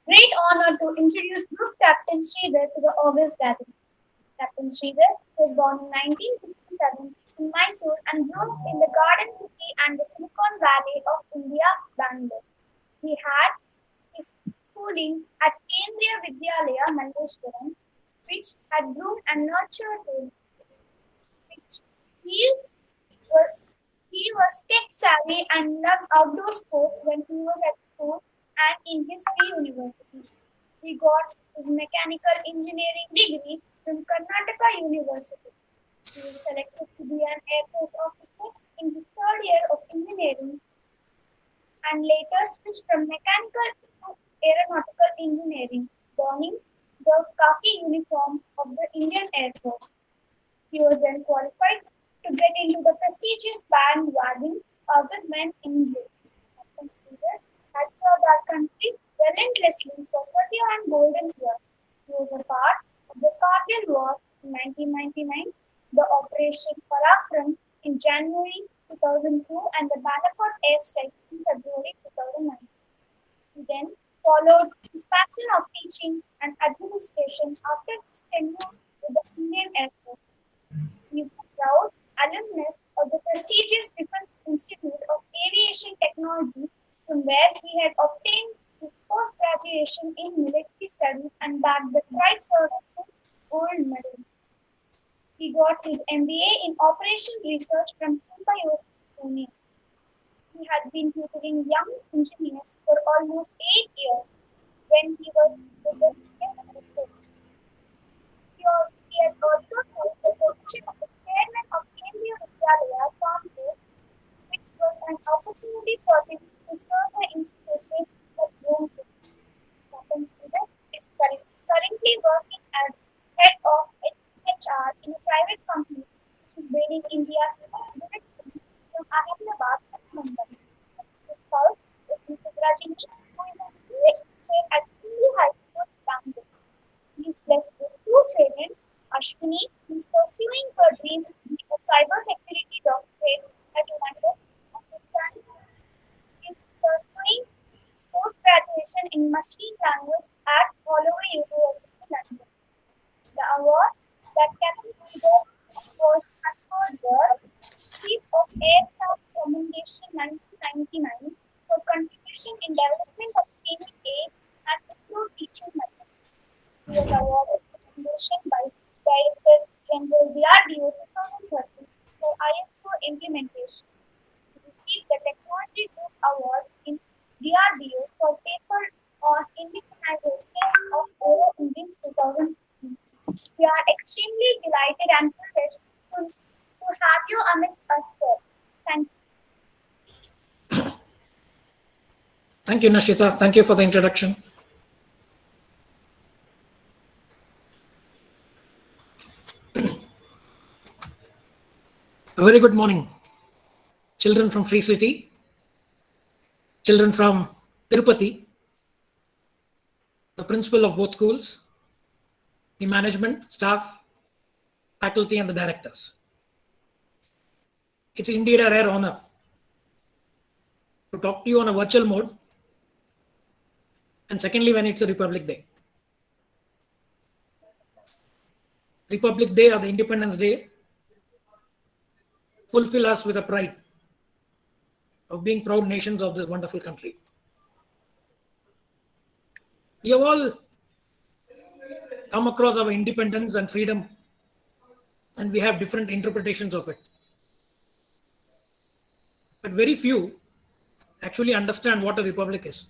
Great honor to introduce Group Captain Sridhar to the August gathering. Captain Sridhar was born in 1957 in Mysore and grew up in the Garden City and the Silicon Valley of India, Bangalore. He had his schooling at Kendriya Vidyalaya, Malleshwaram, which had groomed and nurtured him, which he was, he was tech savvy and loved outdoor sports when he was at school and in his pre-university. He got his mechanical engineering degree from Karnataka University. He was selected to be an Air Force officer in his third year of engineering and later switched from mechanical to aeronautical engineering, donning the khaki uniform of the Indian Air Force. He was then qualified to get into the prestigious bandwagon men in blue. Captain Sridhar had served our country relentlessly for 41 golden years. He was a part of the Kargil War in 1999, the Operation Parakram in January 2002, and the Balakot airstrike in February 2009. He then followed his passion of teaching and administration after his tenure with the Indian Air Force. He is a proud alumnus of the prestigious Defense Institute of Aviation Technology, from where he had obtained his post-graduation in military studies and bagged the Tri-Service Gold Medal. He got his MBA in Operation Research from Symbiosis Pune. He had been tutoring young engineers for almost 8 years when he was with the Indian Air Force. He has also held the position of the chairman of Kendriya Vidyalaya, Kanpur, which was an opportunity for him to serve the institution for grown people. Captain Sridhar is currently working as head of HR in a private company which is building India's first bullet train from Ahmedabad to Mumbai. His spouse is Mrs. Rajini, who is an English teacher at Hindi High School, Bangalore. He is blessed with two children. Ashwini is pursuing her dream to be a cybersecurity doctorate at London, and his son is pursuing post-graduation in machine language at Holloway University, London. The award that Captain Sridhar was conferred was Chief of Air Staff Commendation 1999 for contribution in development of training aid and improved teaching methods. He was awarded commendation by Director General DRDO 2013 for ISO implementation. He received the Technology Group Award in DRDO for paper on indigenization of Aero Engines 2015. We are extremely delighted and privileged to have you amidst us, sir. Thank you. Thank you, Nashita. Thank you for the introduction. A very good morning, children from Free City, children from Tirupati, the principal of both schools, the management, staff, faculty, and the directors. It's indeed a rare honor to talk to you on a virtual mode, and secondly, when it's a Republic Day. Republic Day or the Independence Day fulfill us with a pride of being proud nations of this wonderful country. We have all come across our independence and freedom, and we have different interpretations of it. But very few actually understand what a republic is.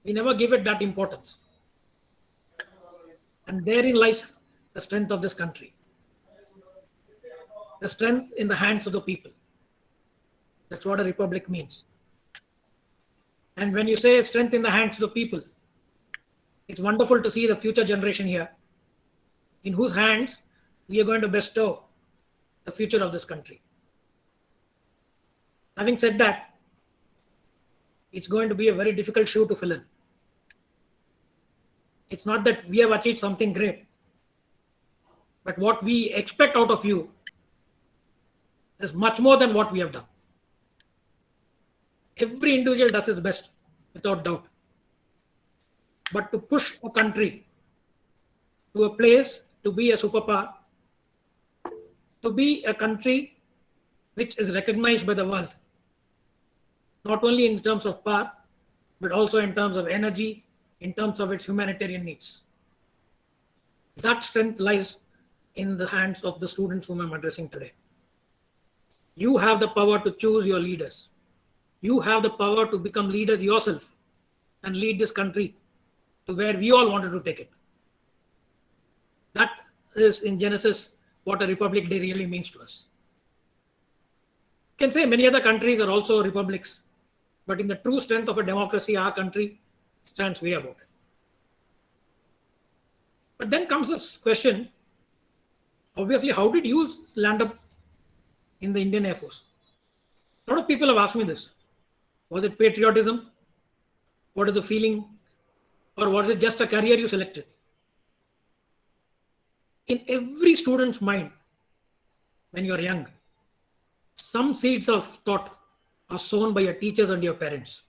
We never give it that importance. And therein lies the strength of this country. The strength in the hands of the people. That's what a republic means. And when you say strength in the hands of the people, it's wonderful to see the future generation here, in whose hands we are going to bestow the future of this country. Having said that, it's going to be a very difficult shoe to fill in. It's not that we have achieved something great, but what we expect out of you is much more than what we have done. Every individual does his best, without doubt. but to push a country to a place to be a superpower, to be a country which is recognized by the world, not only in terms of power, but also in terms of energy, in terms of its humanitarian needs. That strength lies in the hands of the students whom I'm addressing today. You have the power to choose your leaders. You have the power to become leaders yourself and lead this country to where we all wanted to take it. That is, in Genesis, what a Republic Day really means to us. You can say many other countries are also republics, but in the true strength of a democracy, our country stands way above it. But then comes this question, obviously, how did you land up in the Indian Air Force? A lot of people have asked me this. Was it patriotism? What is the feeling? Or was it just a career you selected? In every student's mind, when you're young, some seeds of thought are sown by your teachers and your parents.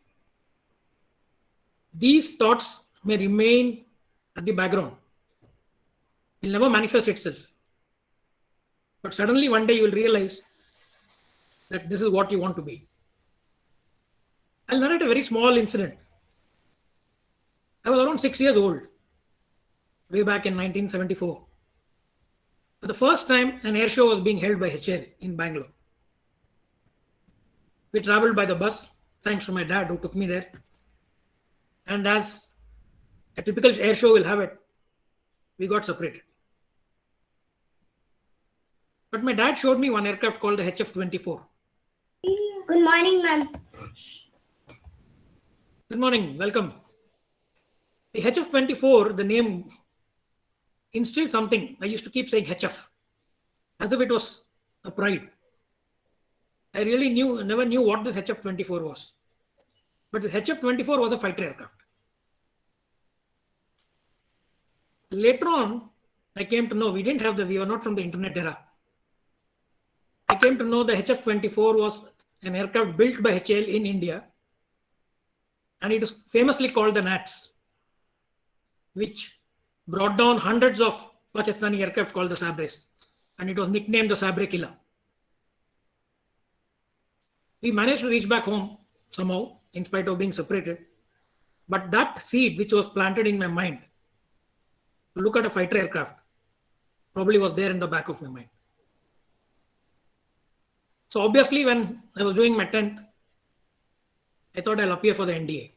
These thoughts may remain at the background. It will never manifest itself. But suddenly one day you will realize that this is what you want to be. I'll narrate a very small incident. I was around 6 years old, way back in 1974. For the first time, an air show was being held by HL in Bangalore. We traveled by the bus, thanks to my dad who took me there. And as a typical air show will have it, we got separated. But my dad showed me one aircraft called the HF-24. Good morning, ma'am. Good morning, welcome. The HF-24, the name instilled something. I used to keep saying HF, as if it was a pride. I really never knew what this HF-24 was. But the HF-24 was a fighter aircraft. Later on, I came to know we were not from the internet era. I came to know the HF-24 was an aircraft built by HAL in India, and it is famously called the Nats, which brought down hundreds of Pakistani aircraft called the Sabres, and it was nicknamed the Sabre Killer. We managed to reach back home somehow, in spite of being separated, but that seed which was planted in my mind to look at a fighter aircraft probably was there in the back of my mind. So obviously, when I was doing my 10th, I thought I'll appear for the NDA.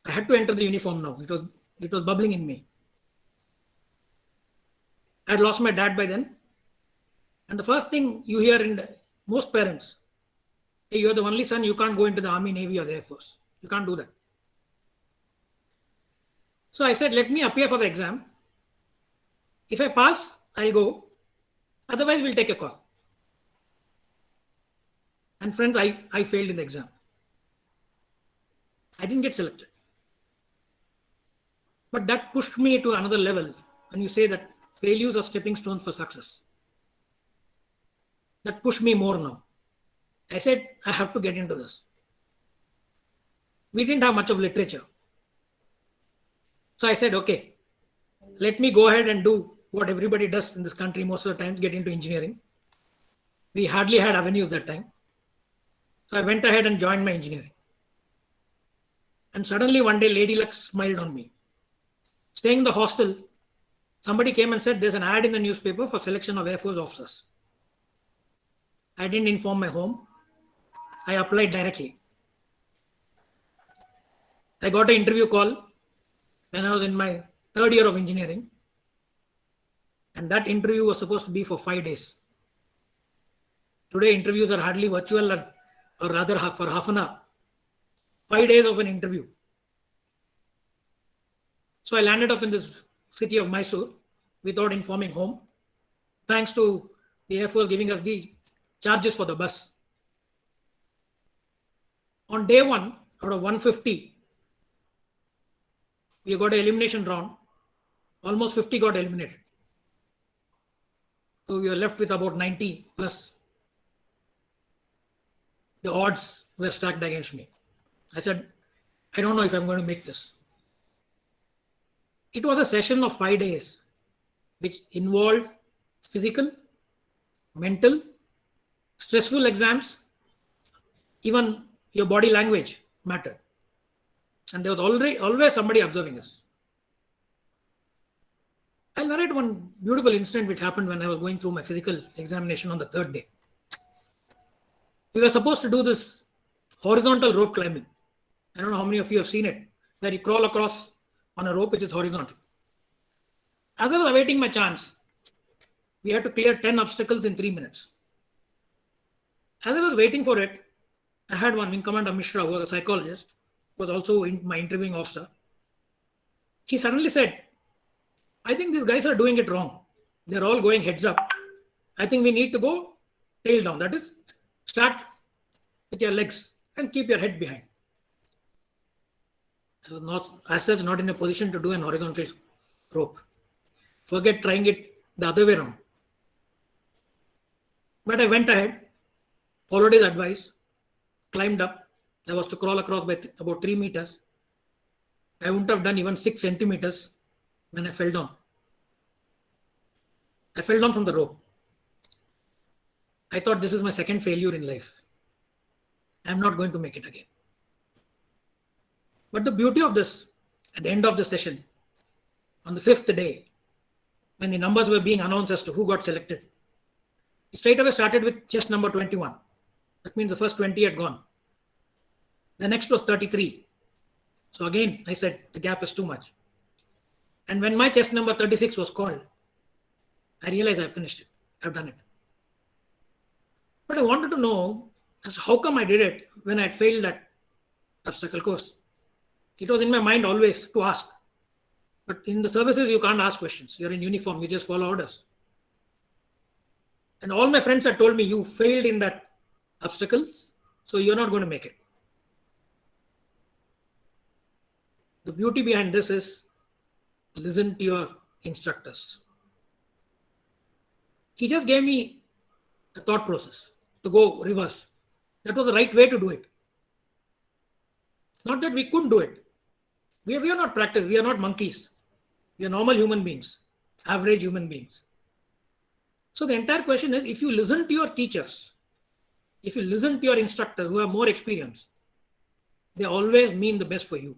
I had to enter the uniform now. It was bubbling in me. I had lost my dad by then. And the first thing you hear in most parents, hey, you're the only son, you can't go into the Army, Navy, or the Air Force. You can't do that. So I said, let me appear for the exam. If I pass, I'll go. Otherwise, we'll take a call. And friends, I failed in the exam. I didn't get selected. But that pushed me to another level. When you say that failures are stepping stones for success, that pushed me more now. I said, I have to get into this. We didn't have much of literature. So I said, okay, let me go ahead and do what everybody does in this country most of the time, get into engineering. We hardly had avenues that time. So I went ahead and joined my engineering. And suddenly one day, Lady Luck smiled on me. Staying in the hostel, somebody came and said, there's an ad in the newspaper for selection of Air Force officers. I didn't inform my home. I applied directly. I got an interview call when I was in my third year of engineering. And that interview was supposed to be for 5 days. Today, interviews are hardly virtual, or rather for half an hour. 5 days of an interview. So I landed up in this city of Mysore without informing home, thanks to the Air Force giving us the charges for the bus. On day one, out of 150, we got an elimination round. Almost 50 got eliminated. So we were left with about 90 plus. The odds were stacked against me. I said, I don't know if I'm going to make this. It was a session of 5 days, which involved physical, mental, stressful exams, even your body language mattered. And there was always somebody observing us. I'll narrate one beautiful incident which happened when I was going through my physical examination on the third day. We were supposed to do this horizontal rope climbing. I don't know how many of you have seen it, where you crawl across on a rope which is horizontal. As I was awaiting my chance, we had to clear 10 obstacles in 3 minutes. As I was waiting for it, I had one Wing Commander Mishra, who was a psychologist, who was also my interviewing officer. He suddenly said, I think these guys are doing it wrong. They're all going heads up. I think we need to go tail down. That is, start with your legs and keep your head behind. I was not, as such, not in a position to do an horizontal rope. Forget trying it the other way around. But I went ahead, followed his advice, climbed up. I was to crawl across by about 3 meters. I wouldn't have done even 6 centimeters when I fell down. I fell down from the rope. I thought this is my second failure in life. I'm not going to make it again. But the beauty of this, at the end of the session, on the 5th day, when the numbers were being announced as to who got selected, it straight away started with chest number 21. That means the first 20 had gone. The next was 33. So again, I said, the gap is too much. And when my chest number 36 was called, I realized I finished it. I've done it. But I wanted to know as to how come I did it when I had failed that obstacle course. It was in my mind always to ask. But in the services, you can't ask questions. You're in uniform, you just follow orders. And all my friends had told me, you failed in that obstacles, so you're not going to make it. The beauty behind this is listen to your instructors. He just gave me the thought process to go reverse. That was the right way to do it. Not that we couldn't do it. We are not practiced. We are not monkeys. We are normal human beings, average human beings. So the entire question is, if you listen to your teachers, if you listen to your instructors who have more experience, they always mean the best for you.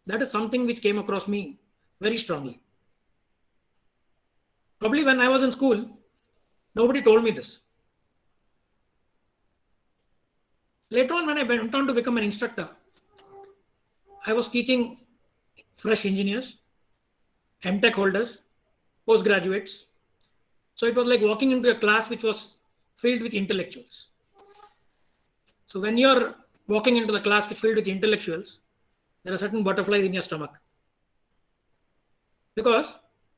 That is something which came across me very strongly. Probably when I was in school, nobody told me this. Later on, when I went on to become an instructor, I was teaching fresh engineers, MTech holders, postgraduates. So it was like walking into a class which was filled with intellectuals. So when you're walking into the class which filled with intellectuals, there are certain butterflies in your stomach. Because,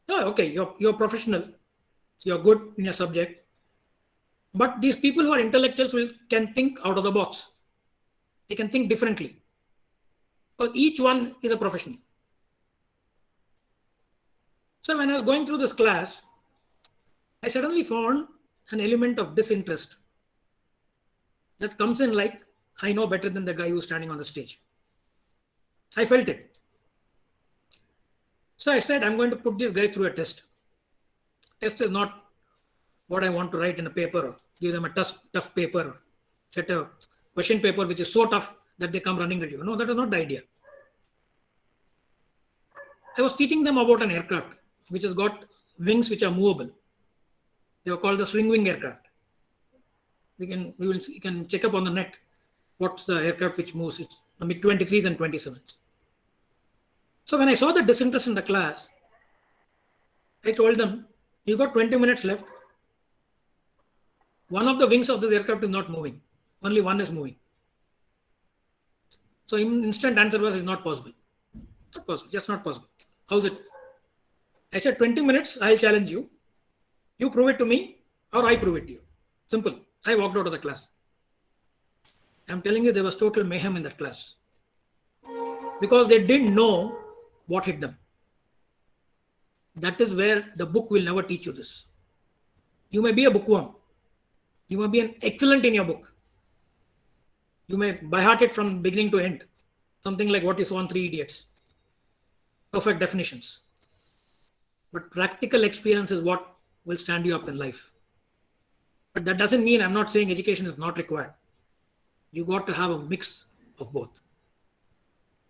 oh, okay, you're professional, you're good in your subject, but these people who are intellectuals can think out of the box. They can think differently. Because each one is a professional. So when I was going through this class, I suddenly found an element of disinterest that comes in like, I know better than the guy who's standing on the stage. I felt it. So I said, I'm going to put this guy through a test. Test is not what I want to write in a paper or give them a tough paper, set a question paper which is so tough that they come running at you. No, that is not the idea. I was teaching them about an aircraft which has got wings which are movable. They were called the swing wing aircraft. You can check up on the net what's the aircraft which moves. It's the MiG-23s and 27s. So when I saw the disinterest in the class, I told them, you got 20 minutes left. One of the wings of this aircraft is not moving. Only one is moving. So instant answer was, it's not possible. Not possible, just not possible. How's it? I said, 20 minutes, I'll challenge you. You prove it to me or I prove it to you. Simple. I walked out of the class. I'm telling you, there was total mayhem in that class. Because they didn't know what hit them. That is where the book will never teach you this. You may be a bookworm. You may be an excellent in your book. You may by heart it from beginning to end. Something like what you saw on 3 Idiots. perfect definitions. But practical experience is what will stand you up in life. But that doesn't mean I'm not saying education is not required. You got to have a mix of both.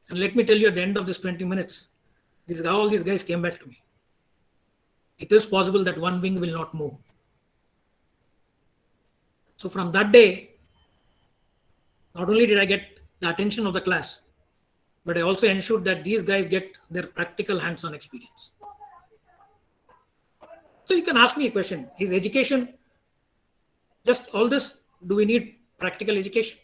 And let me tell you, at the end of this 20 minutes, this is how all these guys came back to me. It is possible that one wing will not move. So from that day, not only did I get the attention of the class, but I also ensured that these guys get their practical hands-on experience. So you can ask me a question: is education just all this? Do we need practical education?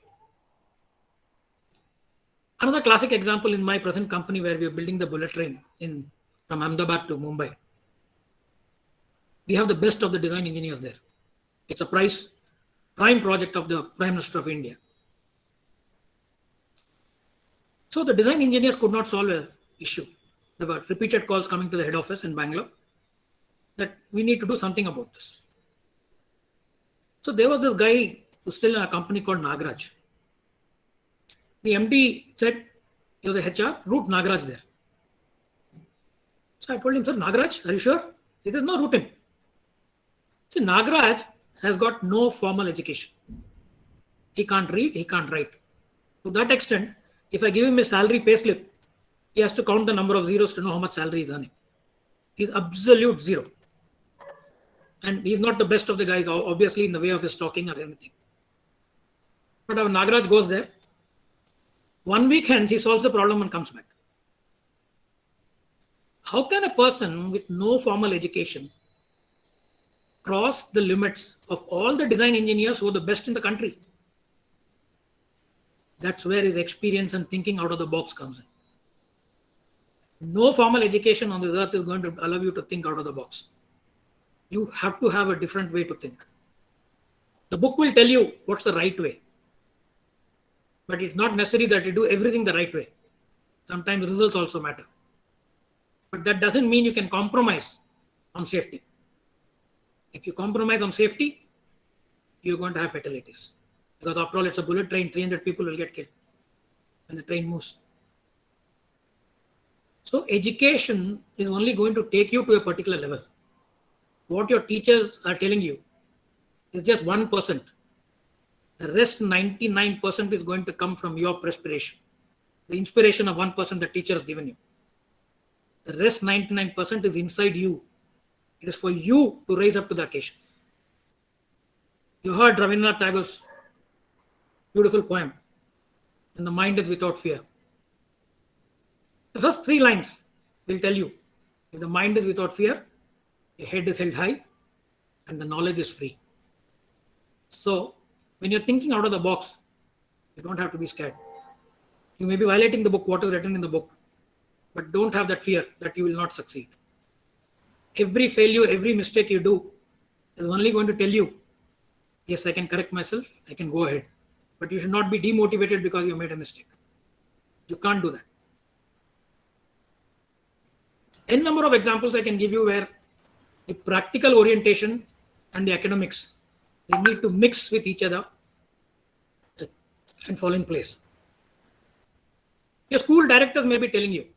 Another classic example in my present company, where we are building the bullet train from Ahmedabad to Mumbai. We have the best of the design engineers there. It's a prime project of the Prime Minister of India. So the design engineers could not solve an issue. There were repeated calls coming to the head office in Bangalore that we need to do something about this. So there was this guy who's still in a company called Nagraj. The MD said, "You're the HR, route Nagraj there." So I told him, "Sir, Nagraj, are you sure?" He said, "No, route him." See, Nagraj has got no formal education. He can't read, he can't write. To that extent, if I give him a salary payslip, he has to count the number of zeros to know how much salary he's earning. He's absolute zero. And he's not the best of the guys, obviously, in the way of his talking or anything. But our Nagraj goes there. 1 week hence, he solves the problem and comes back. How can a person with no formal education cross the limits of all the design engineers who are the best in the country? That's where his experience and thinking out of the box comes in. No formal education on this earth is going to allow you to think out of the box. You have to have a different way to think. The book will tell you what's the right way. But it's not necessary that you do everything the right way. Sometimes results also matter. But that doesn't mean you can compromise on safety. If you compromise on safety, you're going to have fatalities. Because after all, it's a bullet train, 300 people will get killed when the train moves. So education is only going to take you to a particular level. What your teachers are telling you is just 1%. The rest 99% is going to come from your perspiration. The inspiration of 1% the teacher has given you. The rest 99% is inside you. It is for you to rise up to the occasion. You heard Rabindranath Tagore's beautiful poem, "And the mind is without fear." The first 3 lines will tell you, if the mind is without fear, your head is held high, and the knowledge is free. So, when you're thinking out of the box, you don't have to be scared. You may be violating the book, what is written in the book, but don't have that fear that you will not succeed. Every failure, every mistake you do is only going to tell you, yes, I can correct myself, I can go ahead. But you should not be demotivated because you made a mistake. You can't do that. N number of examples I can give you where the practical orientation and the academics, they need to mix with each other and fall in place. Your school directors may be telling you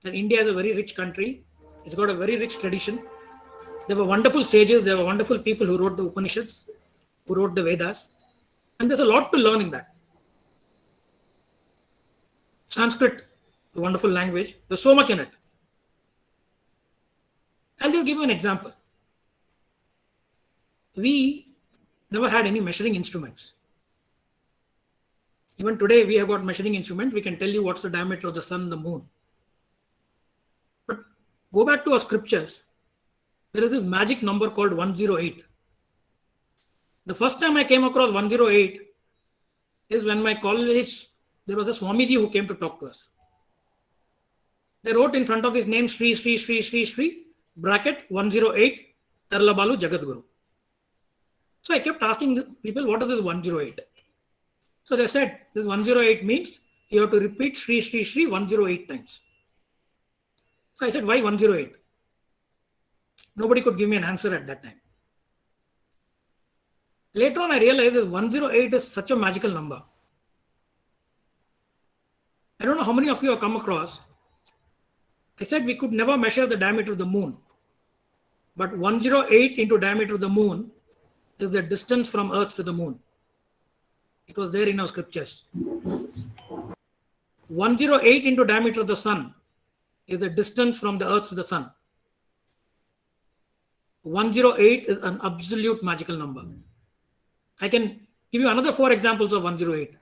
that India is a very rich country. It's got a very rich tradition. There were wonderful sages. There were wonderful people who wrote the Upanishads, who wrote the Vedas. And there's a lot to learn in that. Sanskrit, a wonderful language. There's so much in it. I'll just give you an example. We never had any measuring instruments. Even today, we have got measuring instruments. We can tell you what's the diameter of the sun and the moon. But go back to our scriptures. There is this magic number called 108. The first time I came across 108 is when my college, there was a Swamiji who came to talk to us. They wrote in front of his name, Sri, Sri, Sri, Sri, Sri, bracket 108, Tarlabalu Jagadguru. So I kept asking the people, what is this 108? So they said, this 108 means you have to repeat Sri, Sri, Sri 108 times. So I said, why 108? Nobody could give me an answer at that time. Later on, I realized that 108 is such a magical number. I don't know how many of you have come across I said we could never measure the diameter of the moon. But 108 into diameter of the moon is the distance from Earth to the moon. It was there in our scriptures. 108 into diameter of the sun is the distance from the Earth to the sun. 108 is an absolute magical number. I can give you another 4 examples of 108.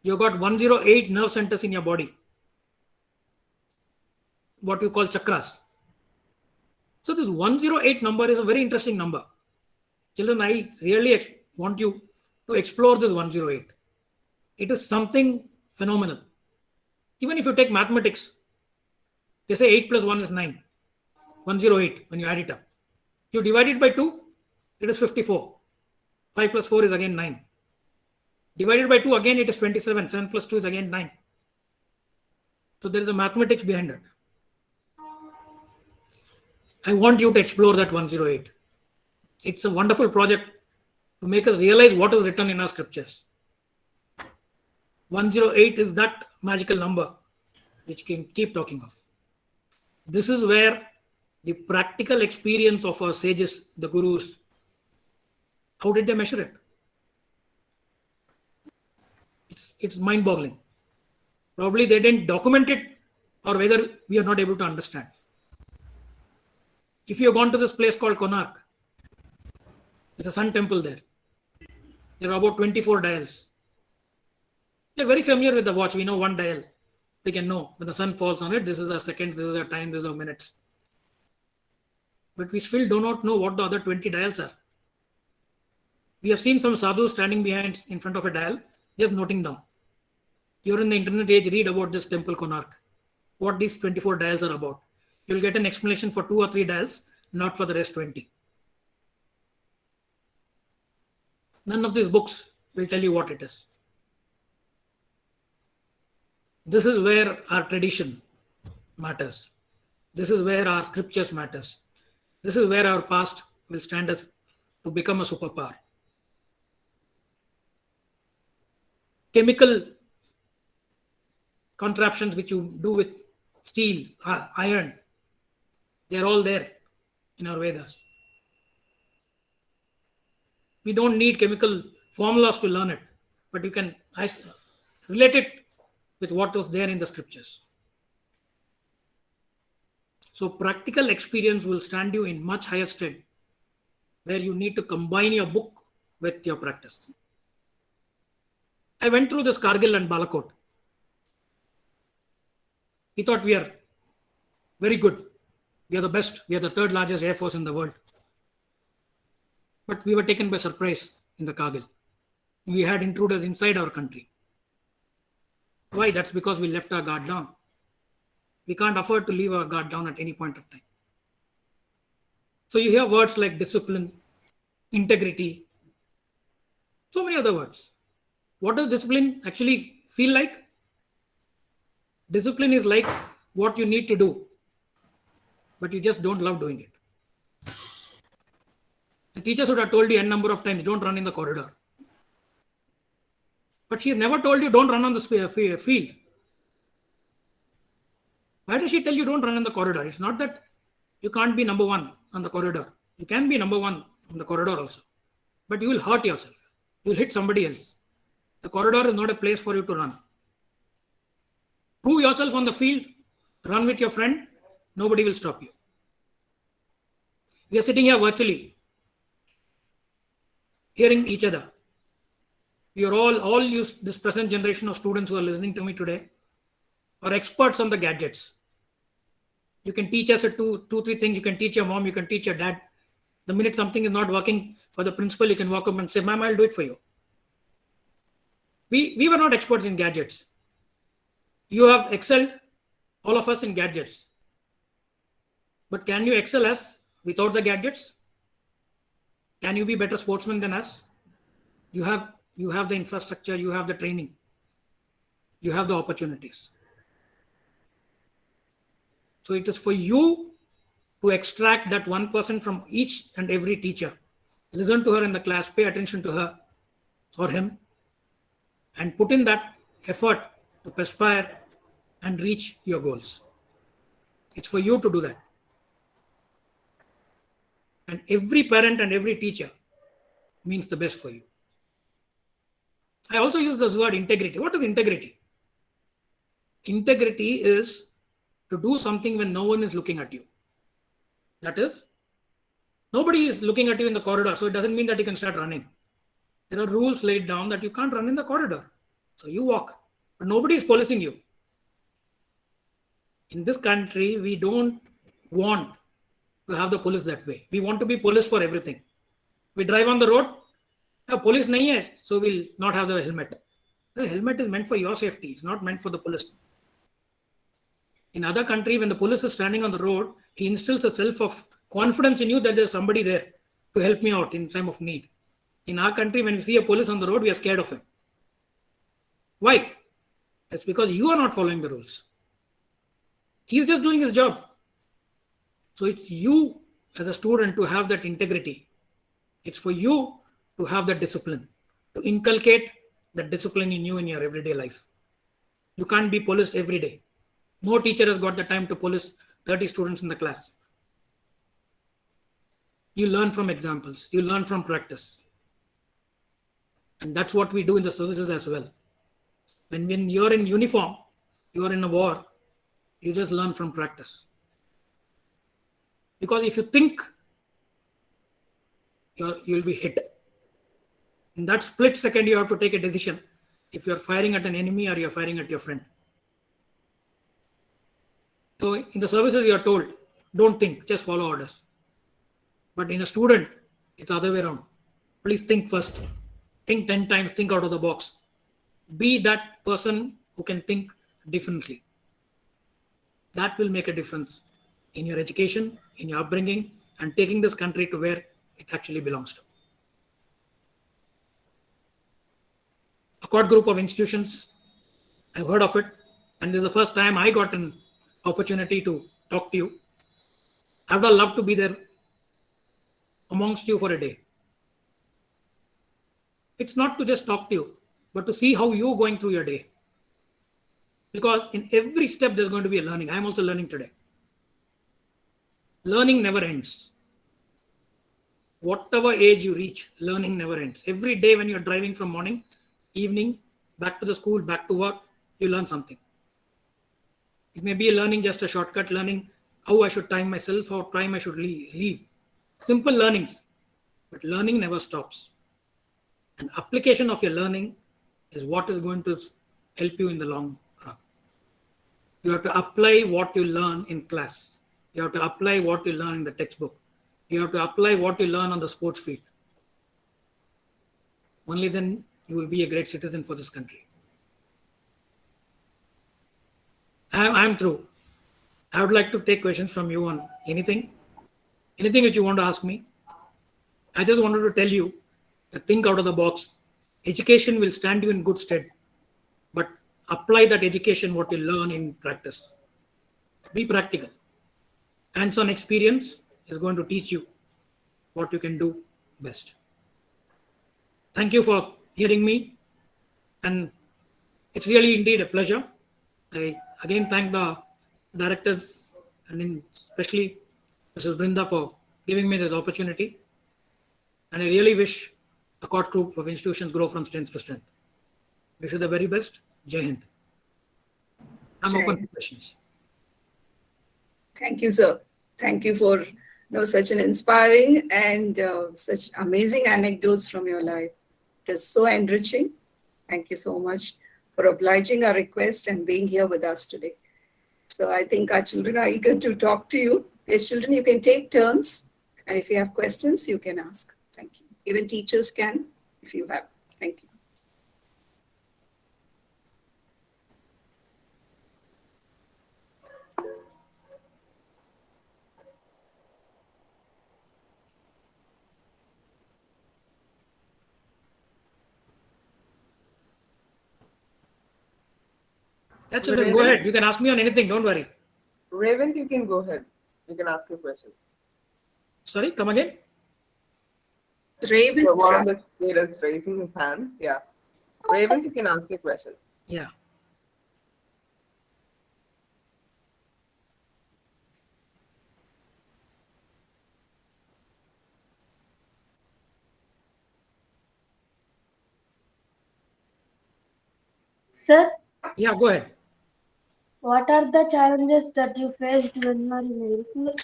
You've got 108 nerve centers in your body, what you call chakras. So this 108 number is a very interesting number. Children, I really want you to explore this 108. It is something phenomenal. Even if you take mathematics, they say 8 plus 1 is 9. 108 when you add it up. You divide it by 2, it is 54. 5 plus 4 is again 9. Divided by 2, again it is 27. 7 plus 2 is again 9. So there is a mathematics behind it. I want you to explore that 108. It's a wonderful project to make us realize what is written in our scriptures. 108 is that magical number which we can keep talking of. This is where the practical experience of our sages, the gurus, how did they measure it? It's mind-boggling. Probably they didn't document it, or whether we are not able to understand. If you have gone to this place called Konark, there's a sun temple there. There are about 24 dials. We're very familiar with the watch. We know one dial. We can know when the sun falls on it, this is a second, this is a time, this is a minutes. But we still do not know what the other 20 dials are. We have seen some sadhus standing in front of a dial, just noting down. You're in the internet age, read about this temple Konark, what these 24 dials are about. You'll get an explanation for 2 or 3 dials, not for the rest 20. None of these books will tell you what it is. This is where our tradition matters. This is where our scriptures matters. This is where our past will stand us to become a superpower. Chemical contraptions which you do with steel, iron, they're all there in our Vedas. We don't need chemical formulas to learn it, but you can relate it with what was there in the scriptures. So practical experience will stand you in much higher stead, where you need to combine your book with your practice. I went through this Kargil and Balakot. We thought we are very good. We are the best. We are the 3rd largest air force in the world. But we were taken by surprise in the Kargil. We had intruders inside our country. Why? That's because we left our guard down. We can't afford to leave our guard down at any point of time. So you hear words like discipline, integrity, so many other words. What does discipline actually feel like? Discipline is like what you need to do, but you just don't love doing it. The teachers would have told you n number of times, don't run in the corridor. But she has never told you, don't run on the field. Why does she tell you don't run in the corridor? It's not that you can't be number 1 on the corridor. You can be number 1 on the corridor also. But you will hurt yourself. You will hit somebody else. The corridor is not a place for you to run. Prove yourself on the field. Run with your friend. Nobody will stop you. We are sitting here virtually, hearing each other. We are all used, this present generation of students who are listening to me today are experts on the gadgets. You can teach us 2, 3 things. You can teach your mom, you can teach your dad. The minute something is not working for the principal, you can walk up and say, ma'am, I'll do it for you. We were not experts in gadgets. You have excelled, all of us, in gadgets. But can you excel us without the gadgets? Can you be better sportsmen than us? You have the infrastructure, you have the training, you have the opportunities. So it is for you to extract that 1% from each and every teacher. Listen to her in the class, pay attention to her or him, and put in that effort to perspire and reach your goals. It's for you to do that. And every parent and every teacher means the best for you. I also use this word integrity. What is integrity? Integrity is to do something when no one is looking at you. That is, nobody is looking at you in the corridor, so it doesn't mean that you can start running. There are rules laid down that you can't run in the corridor. So you walk, but nobody is policing you. In this country, we don't want to have the police that way. We want to be police for everything. We drive on the road, police nahi hai, so we'll not have the helmet. The helmet is meant for your safety. It's not meant for the police. In other country, when the police is standing on the road, he instills a self of confidence in you that there's somebody there to help me out in time of need. In our country, when we see a police on the road, we are scared of him. Why? It's because you are not following the rules. He's just doing his job. So it's you as a student to have that integrity. It's for you to have that discipline, to inculcate that discipline in you in your everyday life. You can't be policed every day. No teacher has got the time to police 30 students in the class. You learn from examples. You learn from practice. And that's what we do in the services as well. When you're in uniform, you're in a war, you just learn from practice. Because if you think, you'll be hit. In that split second, you have to take a decision if you're firing at an enemy or you're firing at your friend. So in the services, you're told, don't think, just follow orders. But in a student, it's the other way around. Please think first. Think 10 times, think out of the box. Be that person who can think differently. That will make a difference in your education, in your upbringing, and taking this country to where it actually belongs to. A quad group of institutions, I've heard of it, and this is the first time I got an opportunity to talk to you. I would have loved to be there amongst you for a day. It's not to just talk to you, but to see how you're going through your day. Because in every step, there's going to be a learning. I'm also learning today. Learning never ends. Whatever age you reach, learning never ends. Every day when you're driving from morning, evening, back to the school, back to work, you learn something. It may be learning just a shortcut, learning how I should time myself, how time I should leave. Simple learnings. But learning never stops. And application of your learning is what is going to help you in the long run. You have to apply what you learn in class. You have to apply what you learn in the textbook. You have to apply what you learn on the sports field. Only then you will be a great citizen for this country. I'm through. I would like to take questions from you on anything that you want to ask me. I just wanted to tell you that think out of the box. Education will stand you in good stead, but apply that education, what you learn in practice. Be practical. Hands-on experience is going to teach you what you can do best. Thank you for hearing me, and it's really indeed a pleasure. I again thank the directors and especially Mrs. Brinda for giving me this opportunity. And I really wish the court group of institutions grow from strength to strength. Wish you the very best. Jai Hind. I'm open for questions. Thank you, sir. Thank you for such an inspiring and such amazing anecdotes from your life. It is so enriching. Thank you so much for obliging our request and being here with us today. So I think our children are eager to talk to you. Yes, children, you can take turns. And if you have questions, you can ask. Thank you. Even teachers can, if you have. Thank you. That's it. Go ahead. You can ask me on anything. Don't worry. Revant, you can go ahead. You can ask your question. Sorry, come again. Revant. So one of the students is raising his hand. Yeah. Revant, you can ask your question. Yeah. Sir, Yeah, go ahead. what are the challenges that you faced when you are in Air Force?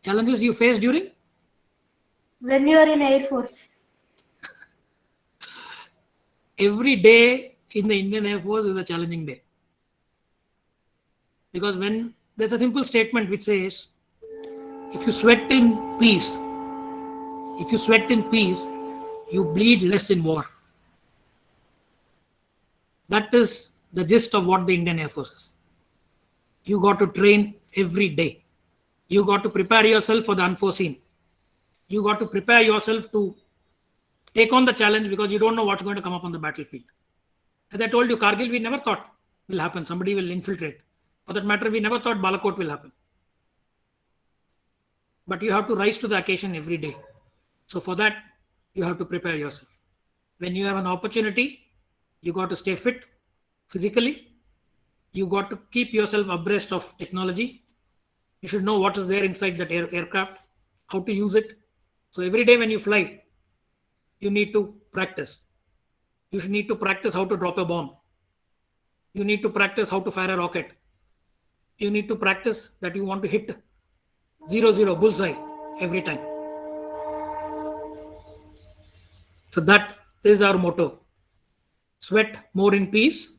Challenges you face during? When you are in Air Force. Every day in the Indian Air Force is a challenging day. Because when there's a simple statement which says, if you sweat in peace, if you sweat in peace, you bleed less in war. That is the gist of what the Indian Air Force is. You got to train every day. You got to prepare yourself for the unforeseen. You got to prepare yourself to take on the challenge because you don't know what's going to come up on the battlefield. As I told you, Kargil, we never thought will happen. Somebody will infiltrate. For that matter, we never thought Balakot will happen. But you have to rise to the occasion every day. So for that, you have to prepare yourself. When you have an opportunity, you got to stay fit physically. You got to keep yourself abreast of technology. You should know what is there inside that aircraft, how to use it. So every day when you fly, you need to practice. You should need to practice how to drop a bomb. You need to practice how to fire a rocket. You need to practice that you want to hit 0-0 bullseye every time. So that is our motto. Sweat more in peace,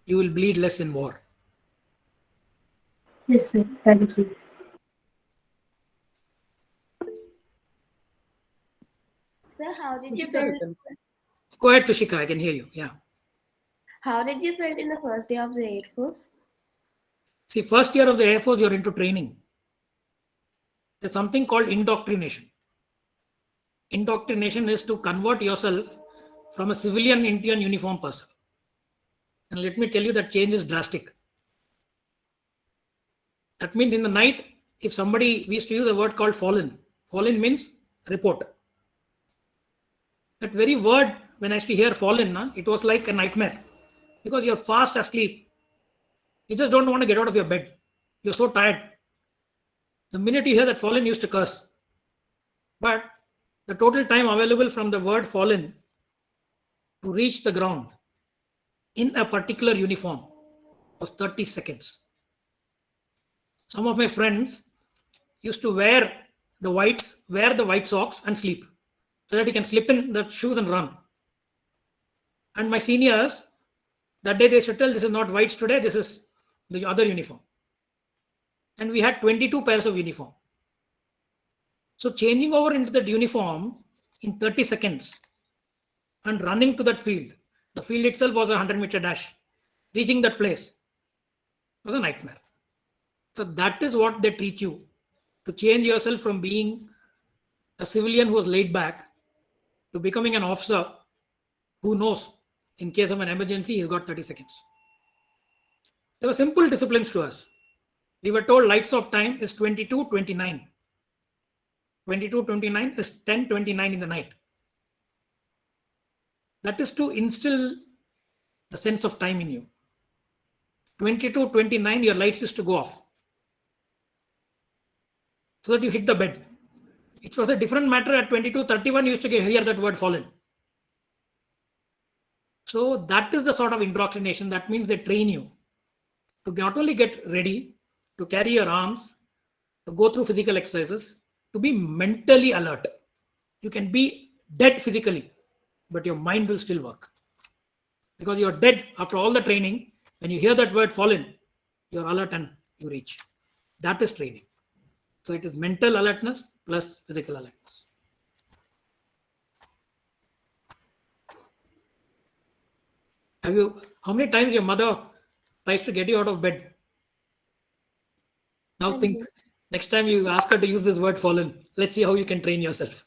you will bleed less in war. Yes, sir. Thank you. Sir, how did you Tushika, feel? you can- Go ahead, Tushika, I can hear you. Yeah. How did you feel in the first day of the Air Force? See, first year of the Air Force, you're into training. There's something called indoctrination. Indoctrination is to convert yourself from a civilian into an uniform person. And let me tell you that change is drastic. That means in the night, if somebody, we used to use a word called fallen. Fallen means report. That very word, when I used to hear fallen, it was like a nightmare. Because you're fast asleep. You just don't want to get out of your bed. You're so tired. The minute you hear that fallen, you used to curse. But the total time available from the word fallen to reach the ground in a particular uniform was 30 seconds. Some of my friends used to wear the white socks and sleep so that he can slip in the shoes and run. And my seniors, that day they should tell, this is not whites today, this is the other uniform. And we had 22 pairs of uniform. So changing over into that uniform in 30 seconds and running to that field, the field itself was a 100-meter dash. Reaching that place was a nightmare. So that is what they teach you, to change yourself from being a civilian who was laid back to becoming an officer who knows in case of an emergency he's got 30 seconds. There were simple disciplines to us. We were told lights of time is 22:29. 22:29 is 10:29 in the night. That is to instill the sense of time in you. 22:29, your lights used to go off so that you hit the bed. It was a different matter at 22:31, you used to hear that word fallen. So that is the sort of indoctrination. That means they train you to not only get ready, to carry your arms, to go through physical exercises, to be mentally alert. You can be dead physically, but your mind will still work. Because you're dead after all the training. When you hear that word fallen, you're alert and you reach. That is training. So it is mental alertness plus physical alertness. How many times your mother tries to get you out of bed? Now think, next time you ask her to use this word fallen, let's see how you can train yourself.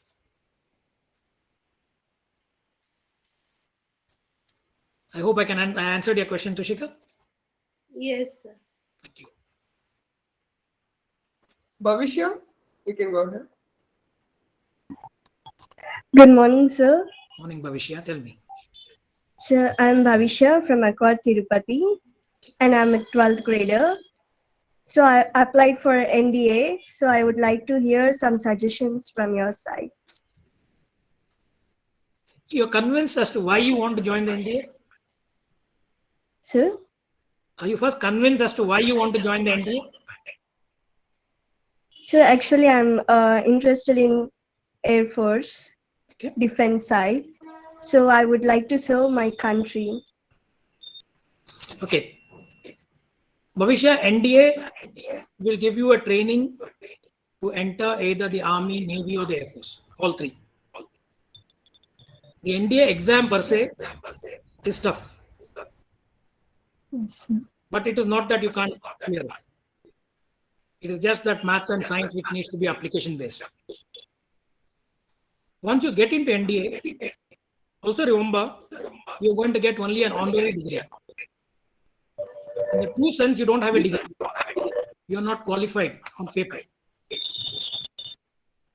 I hope I answered your question, Tushika. Yes, sir. Thank you. Bhavishya, you can go ahead. Good morning, sir. Morning, Bhavishya. Tell me. Sir, I'm Bhavisha from Accord Tirupati, and I'm a 12th grader. So I applied for NDA, so I would like to hear some suggestions from your side. You're convinced as to why you want to join the NDA? Sir? Are you first convinced as to why you want to join the NDA? So actually, I'm interested in Air Force, Okay. defense side. So I would like to serve my country. Okay. Bhavishya, NDA will give you a training to enter either the Army, Navy, or the Air Force. All three. The NDA exam per se is tough, Yes. but it is not that you can't clear it. It is just that maths and science which needs to be application based. Once you get into NDA, also remember you're going to get only an honorary degree. In the true sense, you don't have a degree. You're not qualified on paper.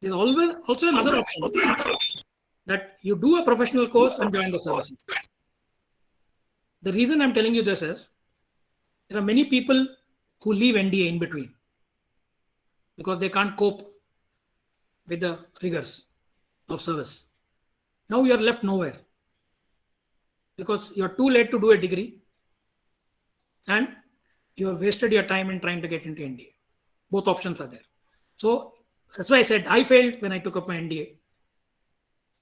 There's always also another option that you do a professional course and join the services. The reason I'm telling you this is there are many people who leave NDA in between because they can't cope with the rigors of service. Now you are left nowhere because you're too late to do a degree and you have wasted your time in trying to get into NDA. Both options are there. So that's why I said I failed when I took up my NDA.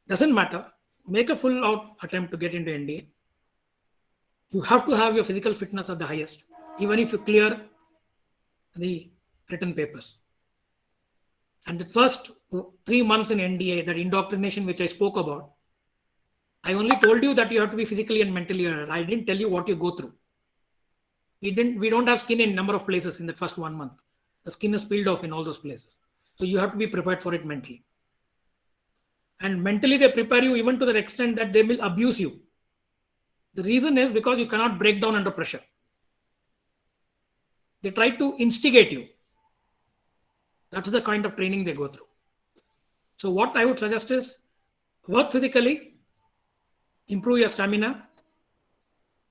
Doesn't matter. Make a full out attempt to get into NDA. You have to have your physical fitness at the highest, even if you clear the written papers. And the first 3 months in NDA, that indoctrination which I spoke about, I only told you that you have to be physically and mentally alert. I didn't tell you what you go through. We don't have skin in number of places in the first 1 month. The skin is peeled off in all those places. So you have to be prepared for it mentally. And mentally they prepare you even to the extent that they will abuse you. The reason is because you cannot break down under pressure. They try to instigate you. That's the kind of training they go through. So what I would suggest is work physically, improve your stamina,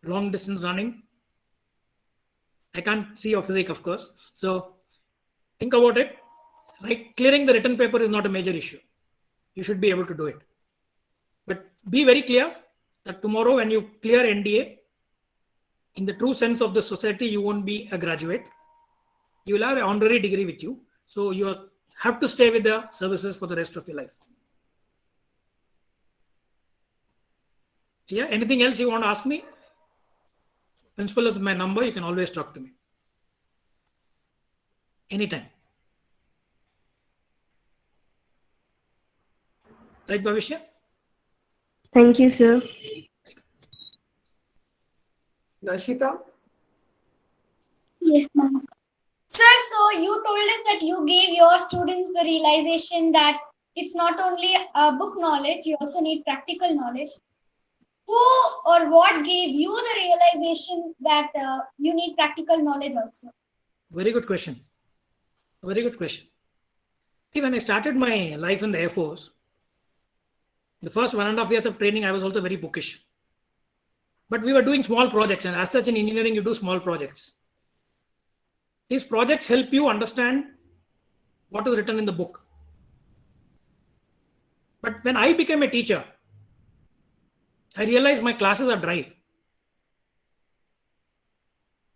long distance running. I can't see your physique, of course. So think about it. Right? Clearing the written paper is not a major issue. You should be able to do it. But be very clear that tomorrow when you clear NDA, in the true sense of the society, you won't be a graduate. You will have an honorary degree with you. So you have to stay with the services for the rest of your life. Yeah, anything else you want to ask me? Principal is my number. You can always talk to me. Anytime. Right, Bhavishya? Thank you, sir. Nashita? Yes, ma'am. Sir, so you told us that you gave your students the realization that it's not only book knowledge, you also need practical knowledge. Who or what gave you the realization that you need practical knowledge also? Very good question. Very good question. See, when I started my life in the Air Force, the first 1.5 years of training, I was also very bookish. But we were doing small projects, and as such in engineering, you do small projects. These projects help you understand what is written in the book. But when I became a teacher, I realized my classes are dry.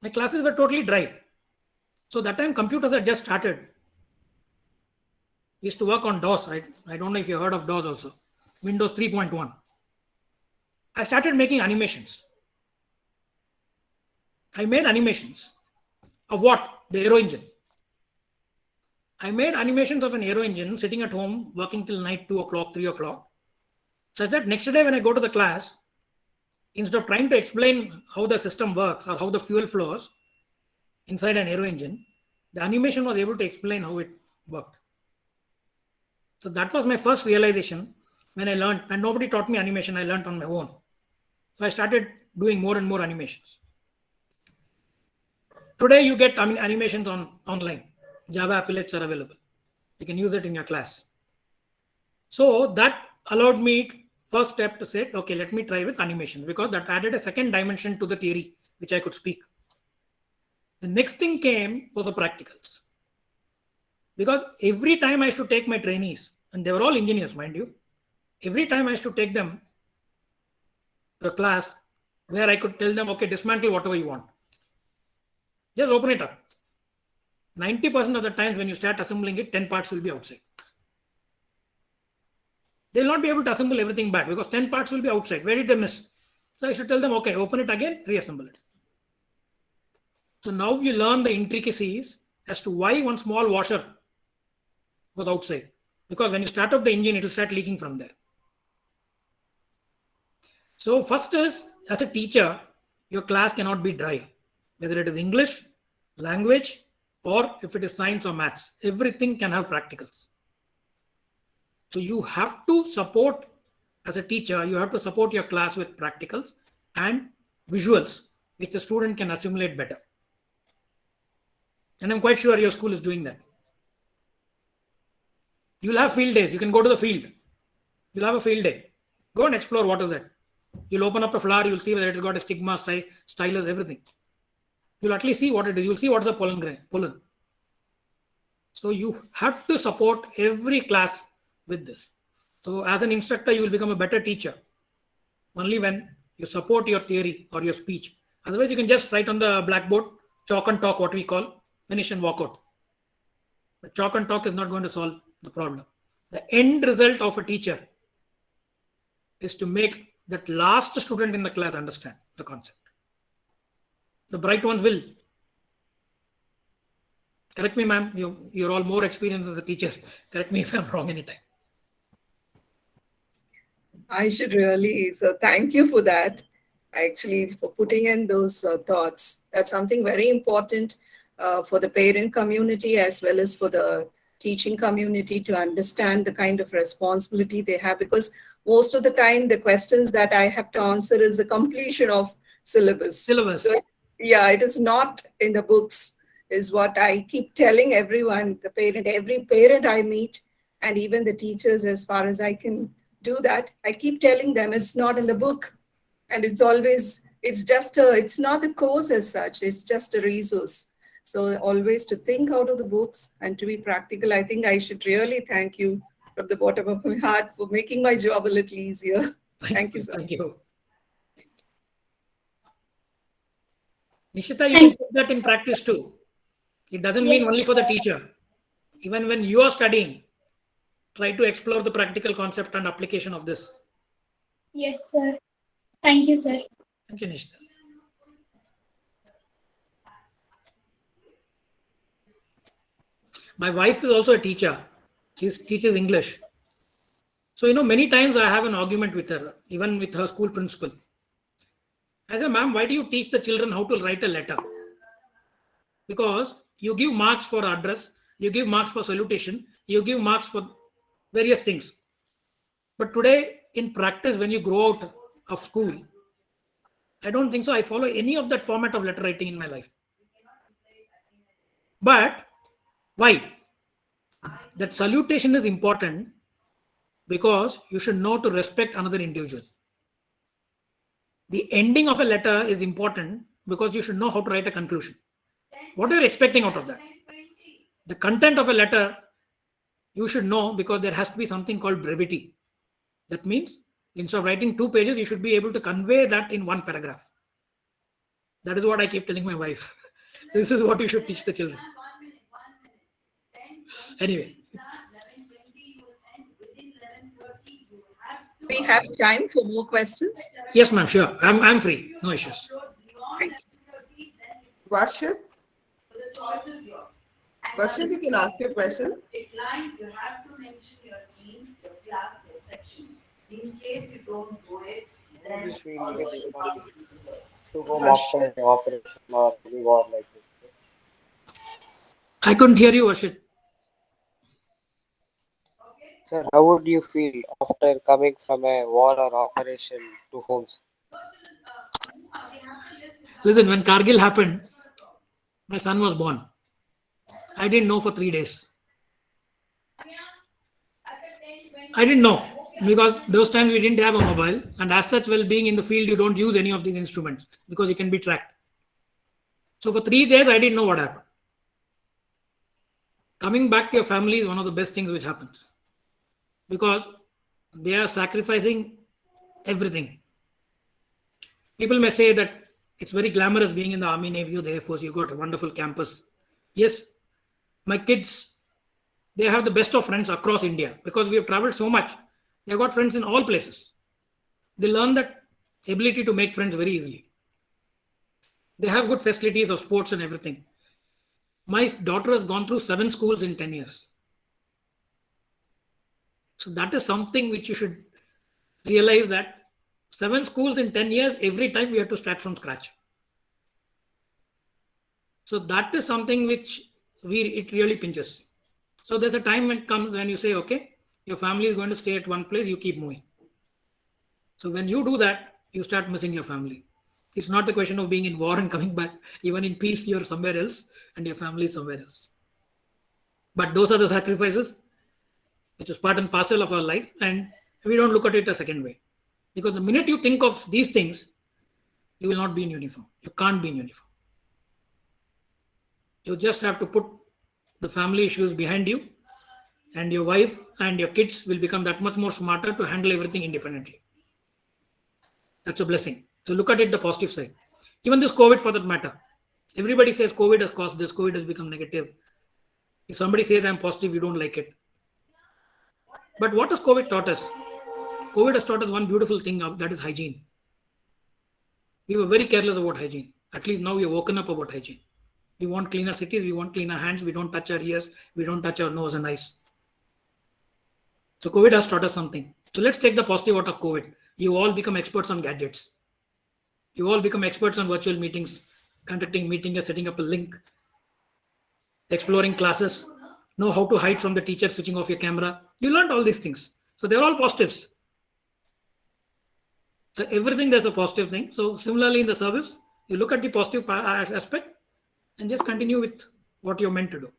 My classes were totally dry. So that time computers had just started. We used to work on DOS. I don't know if you heard of DOS also. Windows 3.1. I started making animations. I made animations of what? The aero engine. I made animations of an aero engine sitting at home, working till night 2 o'clock, 3 o'clock, such that next day when I go to the class, instead of trying to explain how the system works or how the fuel flows inside an aero engine, the animation was able to explain how it worked. So that was my first realization when I learned, and nobody taught me animation, I learned on my own. So I started doing more and more animations. Today you get animations online. Java applets are available. You can use it in your class. So that allowed me first step to say, okay, let me try with animation, because that added a second dimension to the theory which I could speak. The next thing came was the practicals. Because every time I used to take my trainees, and they were all engineers, mind you, every time I used to take them to a class where I could tell them, okay, dismantle whatever you want. Just open it up. 90% of the times when you start assembling it, 10 parts will be outside. They'll not be able to assemble everything back because 10 parts will be outside. Where did they miss? So I should tell them, okay, open it again, reassemble it. So now you learn the intricacies as to why one small washer was outside. Because when you start up the engine, it will start leaking from there. So first is, as a teacher, your class cannot be dry. Whether it is English, language, or if it is science or maths, everything can have practicals. So you have to support, as a teacher, you have to support your class with practicals and visuals, which the student can assimilate better. And I'm quite sure your school is doing that. You'll have field days. You can go to the field. You'll have a field day. Go and explore what is that. You'll open up a flower. You'll see whether it's got a stigma, stylus, everything. You'll at least see what it is. You'll see what's the pollen. So you have to support every class with this. So as an instructor, you will become a better teacher only when you support your theory or your speech. Otherwise, you can just write on the blackboard, chalk and talk, what we call, finish and walk out. But chalk and talk is not going to solve the problem. The end result of a teacher is to make that last student in the class understand the concept. The bright ones will. Correct me, ma'am. You're all more experienced as a teacher. Correct me if I'm wrong anytime. I should really, so thank you for that, actually, for putting in those thoughts. That's something very important for the parent community as well as for the teaching community to understand the kind of responsibility they have, because most of the time the questions that I have to answer is the completion of syllabus. So, yeah, it is not in the books, is what I keep telling everyone, the parent, every parent I meet, and even the teachers, as far as I can do that, I keep telling them it's not in the book. And it's always, it's not the course as such, it's just a resource. So always to think out of the books and to be practical. I think I should really thank you from the bottom of my heart for making my job a little easier. Thank you, sir. Thank you. Nishita, you can put that in practice too. It doesn't mean only for the teacher. Even when you are studying, try to explore the practical concept and application of this. Yes, sir. Thank you, sir. Thank you, Nishita. My wife is also a teacher. She teaches English. So, many times I have an argument with her, even with her school principal. I say, ma'am, why do you teach the children how to write a letter? Because you give marks for address, you give marks for salutation, you give marks for various things. But today, in practice, when you grow out of school, I don't think so. I follow any of that format of letter writing in my life. But why? That salutation is important because you should know to respect another individual. The ending of a letter is important because you should know how to write a conclusion. What are you expecting out of that? The content of a letter, you should know, because there has to be something called brevity. That means instead of writing 2 pages, you should be able to convey that in 1 paragraph. That is what I keep telling my wife. This is what you should teach the children. Anyway. We have time for more questions. Yes, ma'am, sure. I'm free. No issues. Varshit? Varshit, you can ask your question. Decline, you have to mention your team, your class, your section. In case you don't do it, then Which we also need it to will home often operation or reward like this. I couldn't hear you, Ashit. Sir, how would you feel after coming from a war or operation to homes? Listen, when Kargil happened, my son was born. I didn't know for 3 days. I didn't know because those times we didn't have a mobile, and as such, while being in the field, you don't use any of these instruments because you can be tracked. So for 3 days, I didn't know what happened. Coming back to your family is one of the best things which happens because they are sacrificing everything. People may say that it's very glamorous being in the Army, Navy, or the Air Force. You got a wonderful campus. Yes, my kids, they have the best of friends across India because we have traveled so much. They've got friends in all places. They learn that ability to make friends very easily. They have good facilities of sports and everything. My daughter has gone through 7 schools in 10 years. So that is something which you should realize, that 7 schools in 10 years, every time we have to start from scratch. So that is something which it really pinches. So there's a time when comes when you say, okay, your family is going to stay at one place, you keep moving. So when you do that, you start missing your family. It's not the question of being in war and coming back. Even in peace, you're somewhere else and your family is somewhere else. But those are the sacrifices which is part and parcel of our life, and we don't look at it a second way. Because the minute you think of these things, you will not be in uniform. You can't be in uniform. You just have to put the family issues behind you, and your wife and your kids will become that much more smarter to handle everything independently. That's a blessing. So look at it the positive side. Even this COVID, for that matter, everybody says COVID has caused this, COVID has become negative. If somebody says I'm positive, you don't like it. But what has COVID taught us? COVID has taught us one beautiful thing, that is hygiene. We were very careless about hygiene. At least now we are woken up about hygiene. We want cleaner cities, we want cleaner hands, we don't touch our ears, we don't touch our nose and eyes. So COVID has taught us something. So let's take the positive out of COVID. You all become experts on gadgets. You all become experts on virtual meetings, conducting meetings, setting up a link, exploring classes, know how to hide from the teacher, switching off your camera. You learned all these things. So they're all positives. So everything, there's a positive thing. So similarly in the service, you look at the positive aspect and just continue with what you're meant to do.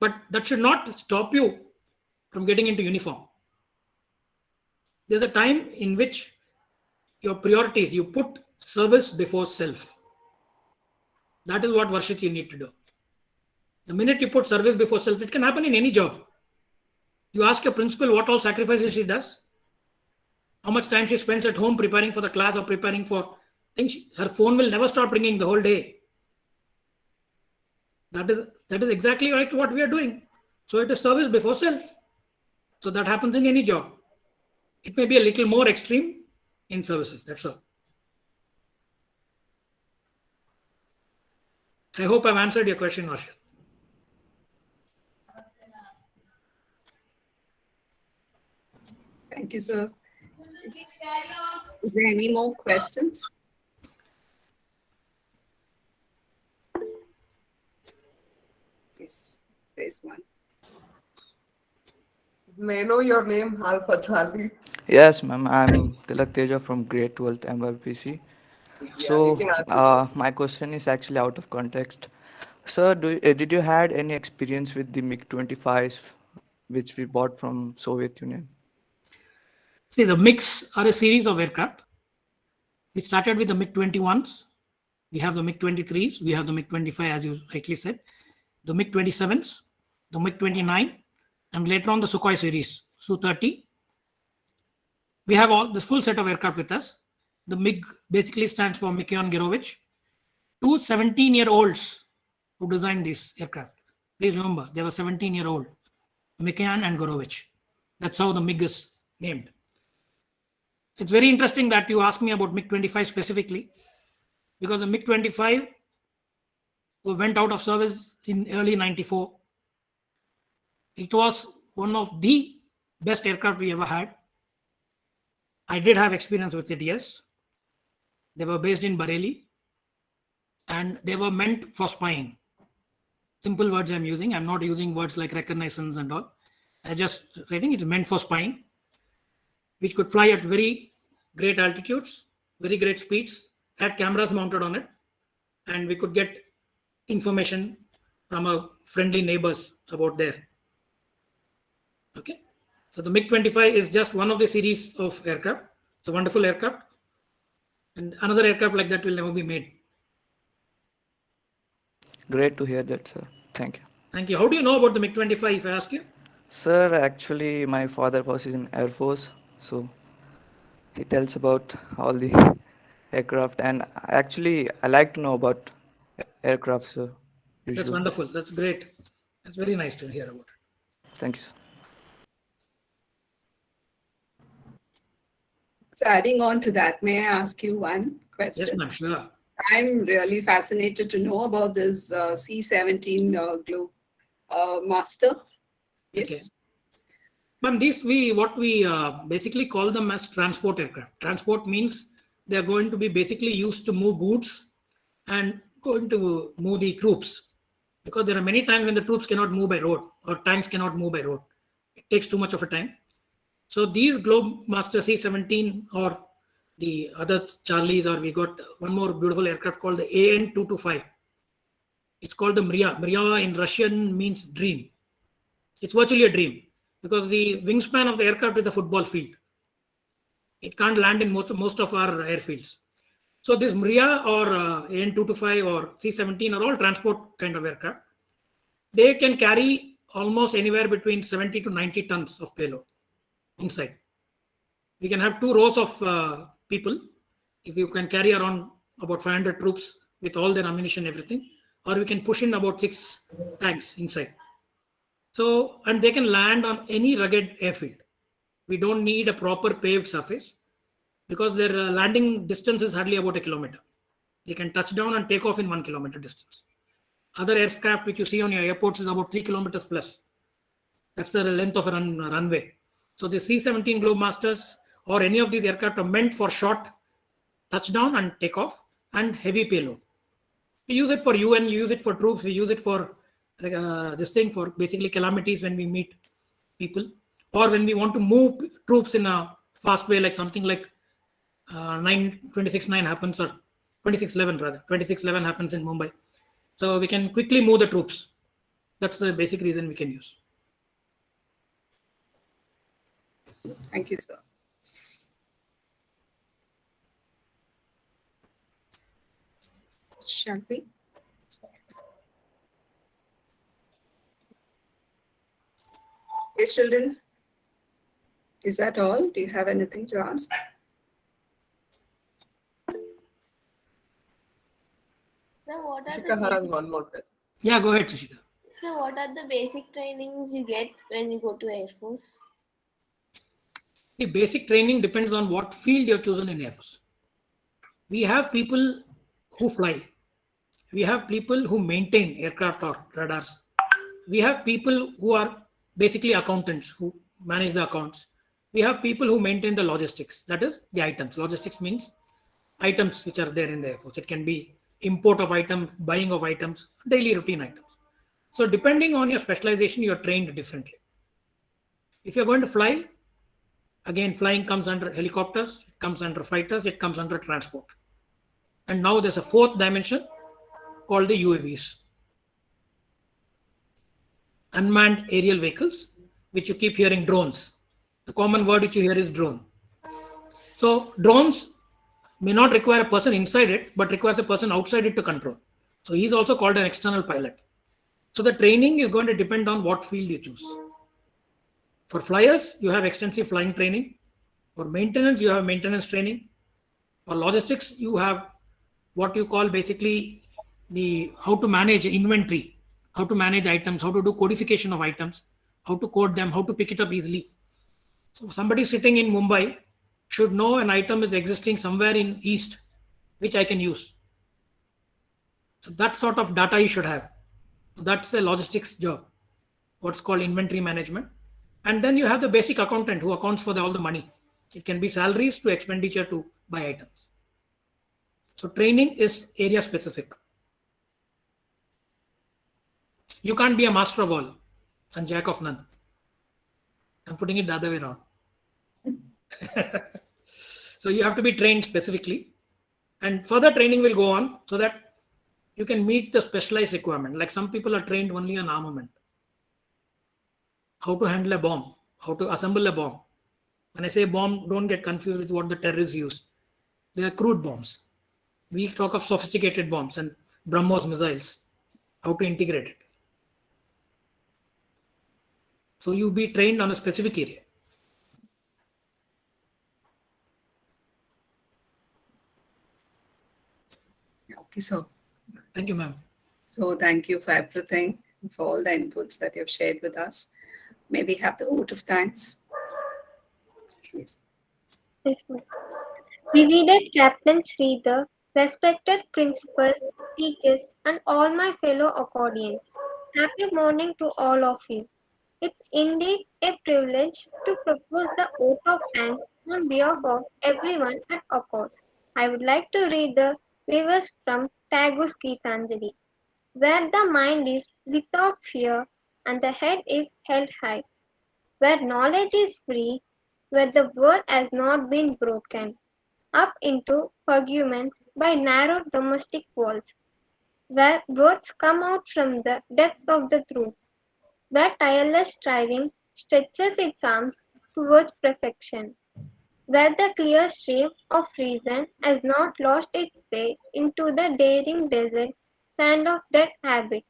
But that should not stop you from getting into uniform. There's a time in which your priorities, you put service before self. That is what Varshit you need to do. The minute you put service before self, it can happen in any job. You ask your principal what all sacrifices she does, how much time she spends at home preparing for the class or preparing for things. Her phone will never stop ringing the whole day. That is exactly like what we are doing. So it is service before self. So that happens in any job. It may be a little more extreme in services. That's all. I hope I've answered your question, Ashil. Thank you, sir. Is there any more questions? Yes, there's one. May I know your name, Alpha Charlie? Yes, ma'am. I'm Tilak Teja from grade 12th MYPC. Yeah, you So, can ask me. my question is actually out of context. Sir, did you had any experience with the MiG-25s, which we bought from Soviet Union? See, the MiGs are a series of aircraft. We started with the MiG-21s. We have the MiG-23s. We have the MiG-25, as you rightly said. The MiG-27s, the MiG-29, and later on the Sukhoi series, Su-30. We have all this full set of aircraft with us. The MiG basically stands for Mikhail Girovich. 2 17-year-olds who designed this aircraft. Please remember, they were 17-year-old, Mikhail and Gorovich. That's how the MiG is named. It's very interesting that you ask me about MiG-25 specifically, because the MiG-25 went out of service in early 94. It was one of the best aircraft we ever had. I did have experience with it, yes. They were based in Bareilly and they were meant for spying. Simple words I'm using. I'm not using words like reconnaissance and all. I just writing it's meant for spying, which could fly at very great altitudes, very great speeds, had cameras mounted on it, and we could get information from our friendly neighbors about there. Okay. So the MiG-25 is just one of the series of aircraft. It's a wonderful aircraft. And another aircraft like that will never be made. Great to hear that, sir. Thank you. Thank you. How do you know about the MiG-25 if I ask you? Sir, actually, my father was in Air Force, so He tells about all the aircraft, and actually, I like to know about aircraft, sir. That's Usually. wonderful. That's great. That's very nice to hear about it. Thank you, sir. So adding on to that, may I ask you one Yes, question? ma'am. Sure. I'm really fascinated to know about this C-17 Globe Master. Yes. Okay. Ma'am, what we basically call them as transport aircraft. Transport means they are going to be basically used to move goods and going to move the troops, because there are many times when the troops cannot move by road or tanks cannot move by road. It takes too much of a time. So these Globemaster C-17 or the other Charlies, or we got one more beautiful aircraft called the AN-225. It's called the Mrya. Mrya in Russian means dream. It's virtually a dream because the wingspan of the aircraft is a football field. It can't land in most of our airfields. So this Mrya or AN-225 or C-17 are all transport kind of aircraft. They can carry almost anywhere between 70 to 90 tons of payload inside. We can have two rows of people. If you can carry around about 500 troops with all their ammunition, everything, or we can push in about 6 tanks inside. So, and they can land on any rugged airfield. We don't need a proper paved surface because their landing distance is hardly about a kilometer. They can touch down and take off in 1 kilometer distance. Other aircraft which you see on your airports is about 3 kilometers plus. That's the length of a runway. So the C-17 Globemasters or any of these aircraft are meant for short touchdown and takeoff and heavy payload. We use it for UN, we use it for troops, we use it for this thing for basically calamities when we meet people, or when we want to move troops in a fast way, like something like 9 happens, or 2611 rather. 2611 happens in Mumbai. So we can quickly move the troops. That's the basic reason we can use. Thank you, sir. Shall we? Yes, children. Is that all? Do you have anything to ask? So what are Shika the has one more question. Yeah, go ahead, Tushika. so what are the basic trainings you get when you go to Air Force? The basic training depends on what field you're chosen in Air Force. We have people who fly. We have people who maintain aircraft or radars. We have people who are basically accountants who manage the accounts. We have people who maintain the logistics, that is the items. Logistics means items which are there in the Air Force. It can be import of items, buying of items, daily routine items. So depending on your specialization, you're trained differently. If you're going to fly, again, flying comes under helicopters, it comes under fighters, it comes under transport. And now there's a fourth dimension called the UAVs. Unmanned aerial vehicles, which you keep hearing drones. The common word which you hear is drone. So drones may not require a person inside it, but requires a person outside it to control. So he's also called an external pilot. So the training is going to depend on what field you choose. For flyers, you have extensive flying training. For maintenance, you have maintenance training. For logistics, you have what you call basically the how to manage inventory, how to manage items, how to do codification of items, how to code them, how to pick it up easily. So somebody sitting in Mumbai should know an item is existing somewhere in East, which I can use. So that sort of data you should have. So that's the logistics job, what's called inventory management. And then you have the basic accountant who accounts for all the money. It can be salaries to expenditure to buy items. So training is area specific. You can't be a master of all and jack of none. I'm putting it the other way around. So you have to be trained specifically, and further training will go on so that you can meet the specialized requirement. Like some people are trained only on armament, how to handle a bomb, how to assemble a bomb. When I say bomb, don't get confused with what the terrorists use. They are crude bombs. We talk of sophisticated bombs and BrahMos missiles, how to integrate it. So you be trained on a specific area. Okay, so Thank you, ma'am. So thank you for everything, for all the inputs that you've shared with us. May we have the vote of thanks, please. Yes, ma'am. Revered Captain Sridhar, respected principal, teachers, and all my fellow accordians. Happy morning to all of you. It's indeed a privilege to propose the oath of thanks on behalf of everyone at Accord. I would like to read the verse from Tagore's Gitanjali, where the mind is without fear and the head is held high, where knowledge is free, where the world has not been broken up into arguments by narrow domestic walls, where words come out from the depth of the truth, where tireless striving stretches its arms towards perfection, where the clear stream of reason has not lost its way into the daring desert sand of dead habit,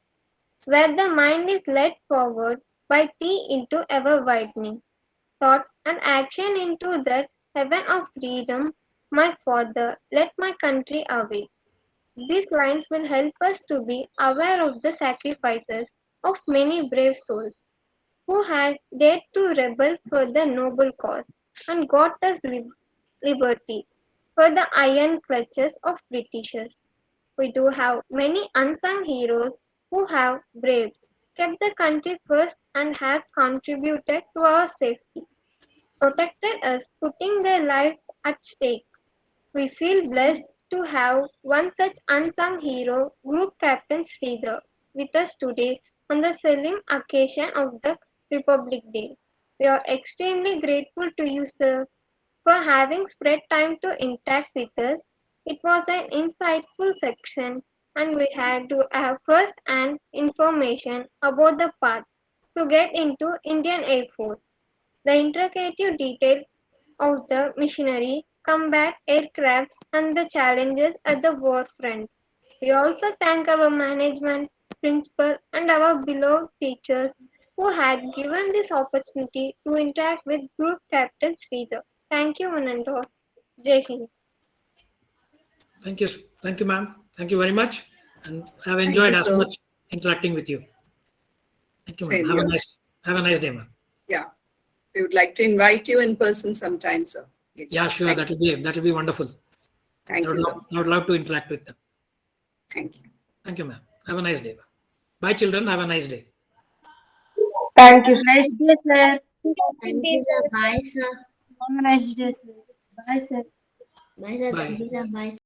where the mind is led forward by tea into ever widening thought and action into that heaven of freedom, my Father, let my country away. These lines will help us to be aware of the sacrifices of many brave souls who had dared to rebel for the noble cause and got us liberty for the iron clutches of Britishers. We do have many unsung heroes who have braved, kept the country first and have contributed to our safety, protected us, putting their life at stake. We feel blessed to have one such unsung hero, Group Captain Sridhar, with us today on the solemn occasion of the Republic Day. We are extremely grateful to you, sir, for having spread time to interact with us. It was an insightful section, and we had to have first-hand information about the path to get into Indian Air Force. The intricate details of the machinery, combat aircrafts, and the challenges at the war front. We also thank our management, principal, and our beloved teachers who had given this opportunity to interact with Group Captain Sridhar. Thank you, one and all. Jai Hind. Thank you. Thank you, ma'am. Thank you very much. And I've Thank enjoyed you, as sir. much interacting with you. Thank you, ma'am. Same Have a here. nice day, ma'am. Yeah, we would like to invite you in person sometime, sir. Yes. Yeah, sure. Thank That'll be wonderful. Thank you, sir. I would love to interact with them. Thank you. Thank you, ma'am. Have a nice day. Bye, children. Have a nice day. Thank you. Nice day, sir. Good day, sir. Have a nice day, sir. Bye, sir. Bye, sir. Bye. Thank you, sir. Bye.